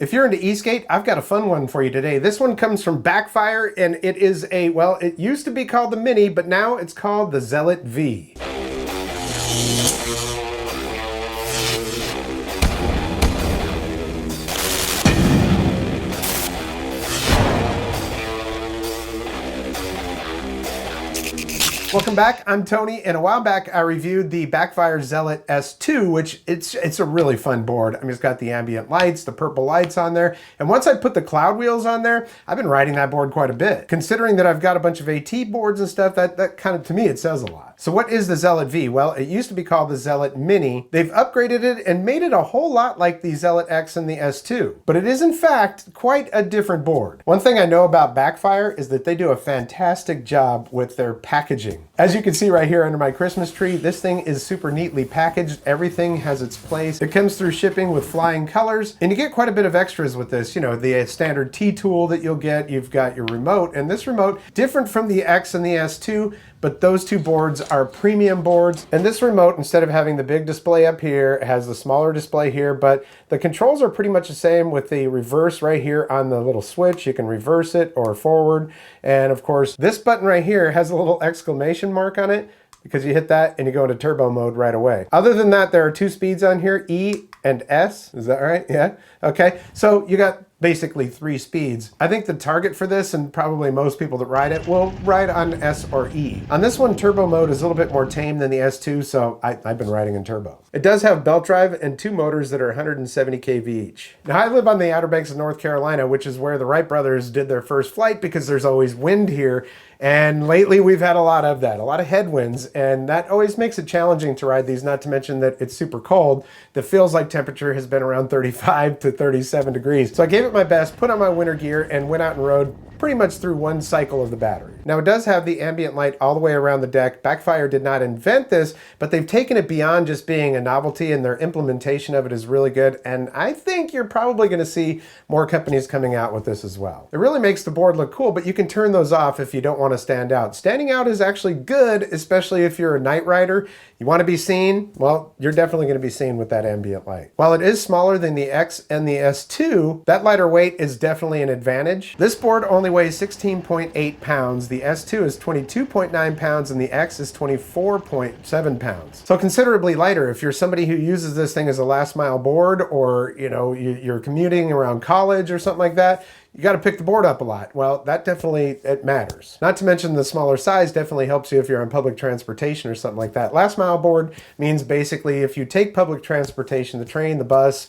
If you're into e-skate, I've got a fun one for you today. This one comes from Backfire, and it is a, well, it used to be called the Mini, but now it's called the Zealot V. Welcome back, I'm Tony, and a while back I reviewed the Backfire Zealot S2, which it's a really fun board. I mean, it's got the ambient lights, the purple lights on there, and once I put the cloud wheels on there, I've been riding that board quite a bit. Considering that I've got a bunch of AT boards and stuff, that kind of, to me, it says a lot. So what is the Zealot V? Well, it used to be called the Zealot Mini. They've upgraded it and made it a whole lot like the Zealot X and the S2, but it is in fact quite a different board. One thing I know about Backfire is that they do a fantastic job with their packaging. As you can see right here under my Christmas tree, this thing is super neatly packaged. Everything has its place. It comes through shipping with flying colors, and you get quite a bit of extras with this. You know, the standard T-tool that you'll get, you've got your remote, and this remote, different from the X and the S2, but those two boards are premium boards. And this remote, instead of having the big display up here, has the smaller display here, but the controls are pretty much the same with the reverse right here on the little switch. You can reverse it or forward. And of course, this button right here has a little exclamation mark on it because you hit that and you go into turbo mode right away. Other than that, there are two speeds on here, E and S. Is that right? Yeah. Okay. So you got basically 3 speeds. I think the target for this, and probably most people that ride it, will ride on S or E. On this one, turbo mode is a little bit more tame than the S2, so I've been riding in turbo. It does have belt drive and 2 motors that are 170 kV each. Now, I live on the Outer Banks of North Carolina, which is where the Wright brothers did their first flight because there's always wind here. And lately we've had a lot of that, a lot of headwinds, and that always makes it challenging to ride these, not to mention that it's super cold. The feels like temperature has been around 35 to 37 degrees. So I gave it my best, put on my winter gear, and went out and rode pretty much through one cycle of the battery. Now, it does have the ambient light all the way around the deck. Backfire did not invent this, but they've taken it beyond just being a novelty, and their implementation of it is really good. And I think you're probably going to see more companies coming out with this as well. It really makes the board look cool, but you can turn those off if you don't want to stand out. Standing out is actually good, especially if you're a night rider. You want to be seen? Well, you're definitely going to be seen with that ambient light. While it is smaller than the X and the S2, that lighter weight is definitely an advantage. This board only weighs 16.8 pounds. The S2 is 22.9 pounds and the X is 24.7 pounds. So considerably lighter. If you're somebody who uses this thing as a last mile board, or you're commuting around college or something like that, you got to pick the board up a lot. Well, that definitely, it matters. Not to mention the smaller size definitely helps you if you're on public transportation or something like that. Last mile board means basically if you take public transportation, the train, the bus,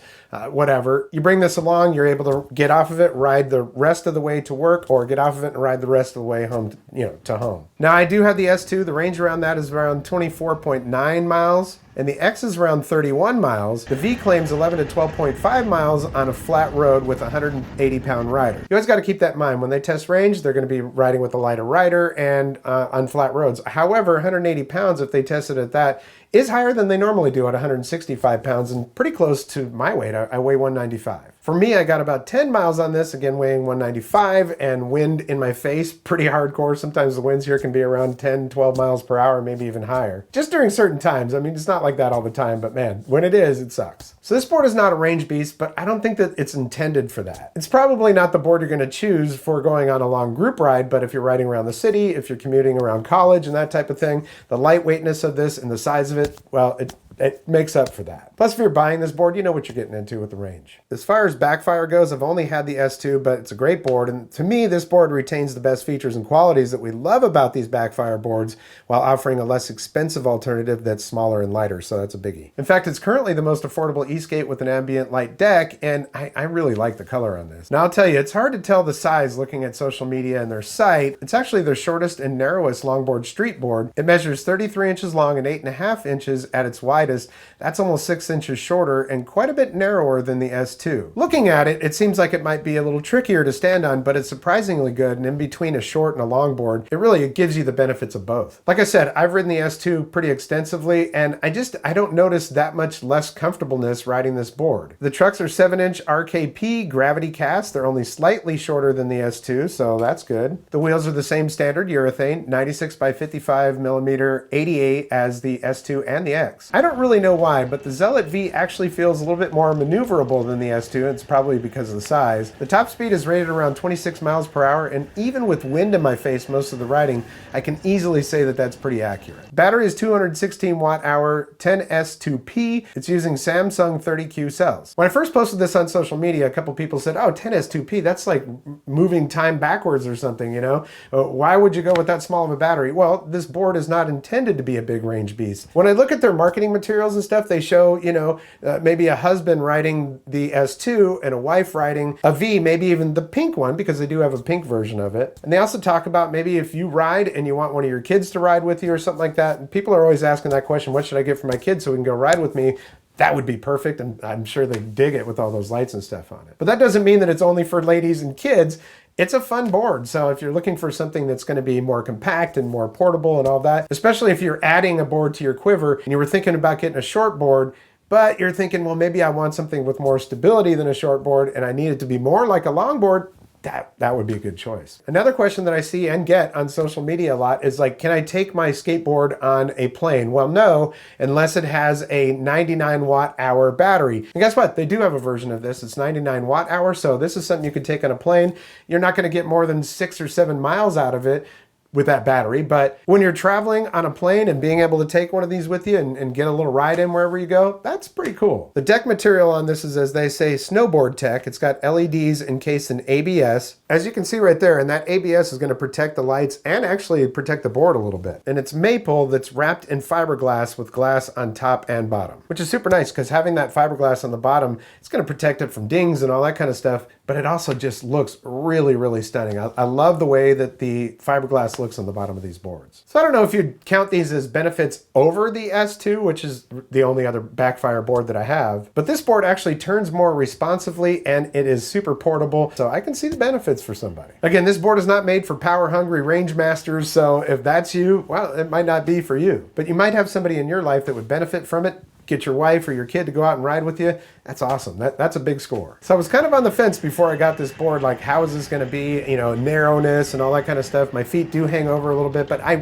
whatever, you bring this along, you're able to get off of it, ride the rest of the way to work, or get off of it and ride the rest of the way home, to home. Now, I do have the S2. The range around that is around 24.9 miles. And the X is around 31 miles. The V claims 11 to 12.5 miles on a flat road with a 180-pound rider. You always got to keep that in mind. When they test range, they're going to be riding with a lighter rider and on flat roads. However, 180 pounds, if they tested at that, is higher than they normally do at 165 pounds and pretty close to my weight. I weigh 195. For me, I got about 10 miles on this, again weighing 195, and wind in my face, pretty hardcore. Sometimes the winds here can be around 10, 12 miles per hour, maybe even higher. Just during certain times. I mean, it's not like that all the time, but man, when it is, it sucks. So this board is not a range beast, but I don't think that it's intended for that. It's probably not the board you're going to choose for going on a long group ride, but if you're riding around the city, if you're commuting around college and that type of thing, the lightweightness of this and the size of it, well, it makes up for that. Plus, if you're buying this board, you know what you're getting into with the range. As far as Backfire goes, I've only had the S2, but it's a great board. And to me, this board retains the best features and qualities that we love about these Backfire boards while offering a less expensive alternative that's smaller and lighter. So that's a biggie. In fact, it's currently the most affordable e-skate with an ambient light deck. And I really like the color on this. Now, I'll tell you, it's hard to tell the size looking at social media and their site. It's actually their shortest and narrowest longboard street board. It measures 33 inches long and 8.5 inches at its widest. That's almost 6 inches shorter and quite a bit narrower than the S2. Looking at it, it seems like it might be a little trickier to stand on, but it's surprisingly good, and in between a short and a long board, it gives you the benefits of both. Like I said, I've ridden the S2 pretty extensively, and I don't notice that much less comfortableness riding this board. The trucks are 7-inch RKP gravity cast. They're only slightly shorter than the S2, so that's good. The wheels are the same standard urethane, 96 by 55 millimeter 88 as the S2 and the X. I don't don't really know why, but the Zealot V actually feels a little bit more maneuverable than the S2. It's probably because of the size. The top speed is rated around 26 miles per hour, and even with wind in my face most of the riding, I can easily say that that's pretty accurate. Battery is 216 watt hour, 10S2P. It's using Samsung 30Q cells. When I first posted this on social media, a couple people said, oh, 10S2P, that's like moving time backwards or something, you know? Why would you go with that small of a battery? Well, this board is not intended to be a big range beast. When I look at their marketing materials and stuff, they show, you know, maybe a husband riding the S2 and a wife riding a V, maybe even the pink one, because they do have a pink version of it. And they also talk about maybe if you ride and you want one of your kids to ride with you or something like that. And people are always asking that question, what should I get for my kids so we can go ride with me? That would be perfect, and I'm sure they dig it with all those lights and stuff on it. But that doesn't mean that it's only for ladies and kids. It's a fun board, so if you're looking for something that's going to be more compact and more portable and all that, especially if you're adding a board to your quiver and you were thinking about getting a short board, but you're thinking, well, maybe I want something with more stability than a short board and I need it to be more like a long board, that would be a good choice. Another question that I see and get on social media a lot is like, can I take my skateboard on a plane? Well, no, unless it has a 99 watt hour battery. And guess what? They do have a version of this. It's 99 watt hour. So this is something you could take on a plane. You're not going to get more than 6 or 7 miles out of it with that battery. But when you're traveling on a plane and being able to take one of these with you and get a little ride in wherever you go, that's pretty cool. The deck material on this is, as they say, snowboard tech. It's got LEDs encased in ABS. As you can see right there, and that ABS is going to protect the lights and actually protect the board a little bit. And it's maple that's wrapped in fiberglass with glass on top and bottom, which is super nice because having that fiberglass on the bottom, it's going to protect it from dings and all that kind of stuff. But it also just looks really, really stunning. I love the way that the fiberglass looks on the bottom of these boards. So I don't know if you'd count these as benefits over the S2, which is the only other Backfire board that I have, but this board actually turns more responsively and it is super portable, so I can see the benefits for somebody. Again, this board is not made for power-hungry range masters, so if that's you, well, it might not be for you. But you might have somebody in your life that would benefit from it. Get your wife or your kid to go out and ride with you. That's awesome. That's a big score. So I was kind of on the fence before I got this board, like how is this going to be, you know, narrowness and all that kind of stuff. My feet do hang over a little bit, but I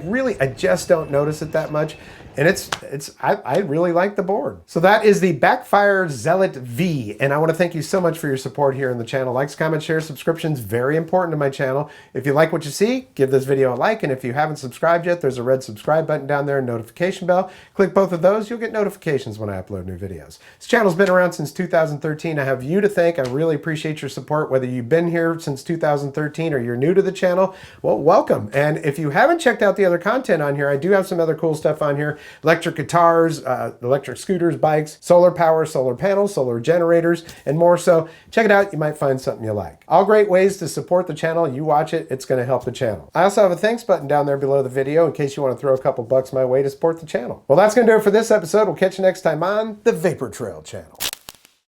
just don't notice it that much. And I really like the board. So that is the Backfire Zealot V. And I want to thank you so much for your support here on the channel. Likes, comments, shares, subscriptions, very important to my channel. If you like what you see, give this video a like. And if you haven't subscribed yet, there's a red subscribe button down there and notification bell. Click both of those, you'll get notifications when I upload new videos. This channel's been around since 2013. I have you to thank. I really appreciate your support, whether you've been here since 2013 or you're new to the channel. Well, welcome. And if you haven't checked out the other content on here, I do have some other cool stuff on here. Electric guitars, electric scooters, bikes, solar power, solar panels, solar generators, and more. So check it out. You might find something you like. All great ways to support the channel. You watch it, it's going to help the channel. I also have a thanks button down there below the video in case you want to throw a couple bucks my way to support the channel. Well, that's going to do it for this episode. We'll catch you next time on the Vapor Trail channel.